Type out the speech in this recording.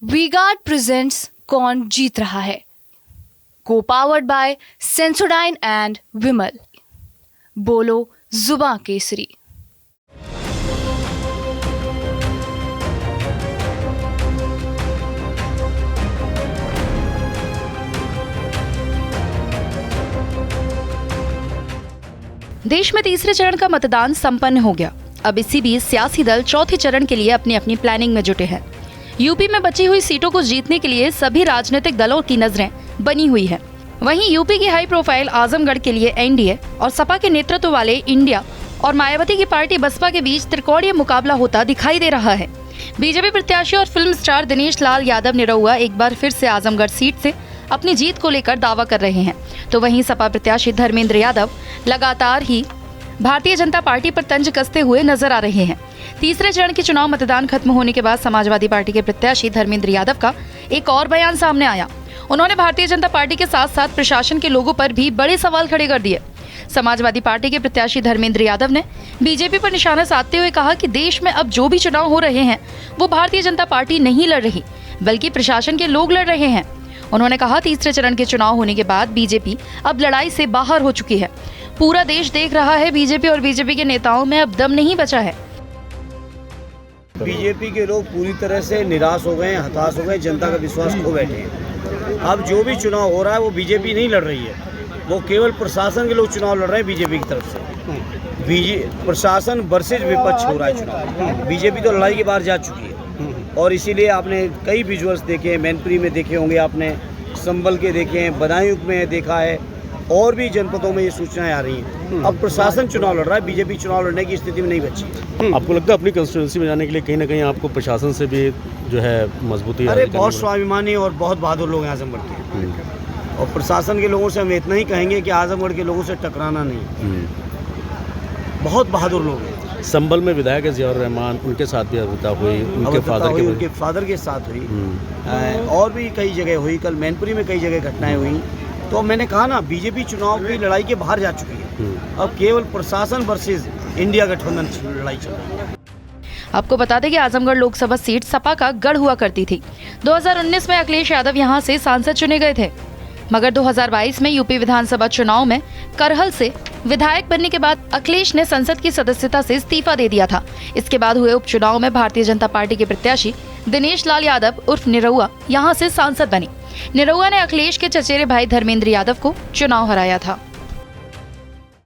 V-Guard presents कौन जीत रहा है, को पावर्ड बाय सेंसोडाइन एंड विमल। बोलो जुबां केसरी। देश में तीसरे चरण का मतदान संपन्न हो गया। अब इसी बीच सियासी दल चौथे चरण के लिए अपनी अपनी प्लानिंग में जुटे हैं। यूपी में बची हुई सीटों को जीतने के लिए सभी राजनीतिक दलों की नजरें बनी हुई हैं। वहीं यूपी की हाई प्रोफाइल आजमगढ़ के लिए एनडीए और सपा के नेतृत्व वाले इंडिया और मायावती की पार्टी बसपा के बीच त्रिकोणीय मुकाबला होता दिखाई दे रहा है। बीजेपी प्रत्याशी और फिल्म स्टार दिनेश लाल यादव निरहुआ एक बार फिर से आजमगढ़ सीट से अपनी जीत को लेकर दावा कर रहे हैं, तो वहीं सपा प्रत्याशी धर्मेंद्र यादव लगातार ही भारतीय जनता पार्टी पर तंज कसते हुए नजर आ रहे हैं। तीसरे चरण के चुनाव मतदान खत्म होने के बाद समाजवादी पार्टी के प्रत्याशी धर्मेंद्र यादव का एक और बयान सामने आया। उन्होंने भारतीय जनता पार्टी के साथ साथ प्रशासन के लोगों पर भी बड़े सवाल खड़े कर दिए। समाजवादी पार्टी के प्रत्याशी धर्मेंद्र यादव ने बीजेपी पर निशाना साधते हुए कहा कि देश में अब जो भी चुनाव हो रहे हैं वो भारतीय जनता पार्टी नहीं लड़ रही, बल्कि प्रशासन के लोग लड़ रहे हैं। उन्होंने कहा तीसरे चरण के चुनाव होने के बाद बीजेपी अब लड़ाई से बाहर हो चुकी है। पूरा देश देख रहा है बीजेपी और बीजेपी के नेताओं में अब दम नहीं बचा है। बीजेपी के लोग पूरी तरह से निराश हो गए हैं, हताश हो गए, जनता का विश्वास खो बैठे हैं। अब जो भी चुनाव हो रहा है वो बीजेपी नहीं लड़ रही है, वो केवल प्रशासन के लोग चुनाव लड़ रहे हैं बीजेपी की तरफ से। प्रशासन वर्सेज विपक्ष हो रहा है चुनाव। बीजेपी तो लड़ाई के बाहर जा चुकी है और इसीलिए आपने कई विजुअल्स देखे, मैनपुरी में देखे होंगे, आपने संभल के देखे हैं, बदायूं में देखा है, और भी जनपदों में ये सूचनाएं आ रही हैं। अब प्रशासन चुनाव लड़ रहा है, बीजेपी चुनाव लड़ने की स्थिति में नहीं बची। आपको लगता है अपनी कंस्टिट्यूंसी में जाने के लिए कहीं ना कहीं आपको प्रशासन से भी जो है मजबूती? अरे बहुत स्वाभिमानी और बहुत बहादुर लोग हैं आजमगढ़ के, और प्रशासन के लोगों से हम इतना ही कहेंगे कि आजमगढ़ के लोगों से टकराना नहीं। बहुत बहादुर लोग हैं। संभल में विधायक जियाउर रहमान, उनके साथ भी हत्या हुई, उनके फादर के साथ हुई, और भी कई जगह हुई। कल मैनपुरी में कई जगह घटनाएं हुई। तो मैंने कहा ना, बीजेपी चुनाव की लड़ाई के बाहर जा चुकी है। अब केवल प्रशासन वर्सेस इंडिया गठबंधन लड़ाई चल रही है। आपको बता दें कि आजमगढ़ लोकसभा सीट सपा का गढ़ हुआ करती थी। 2019 में अखिलेश यादव यहां से सांसद चुने गए थे, मगर 2022 में यूपी विधानसभा चुनाव में करहल से विधायक बनने के बाद अखिलेश ने संसद की सदस्यता से इस्तीफा दे दिया था। इसके बाद हुए उपचुनाव में भारतीय जनता पार्टी के प्रत्याशी दिनेश लाल यादव उर्फ निरहुआ यहां से सांसद बने। निरहुआ ने अखिलेश के चचेरे भाई धर्मेंद्र यादव को चुनाव हराया था।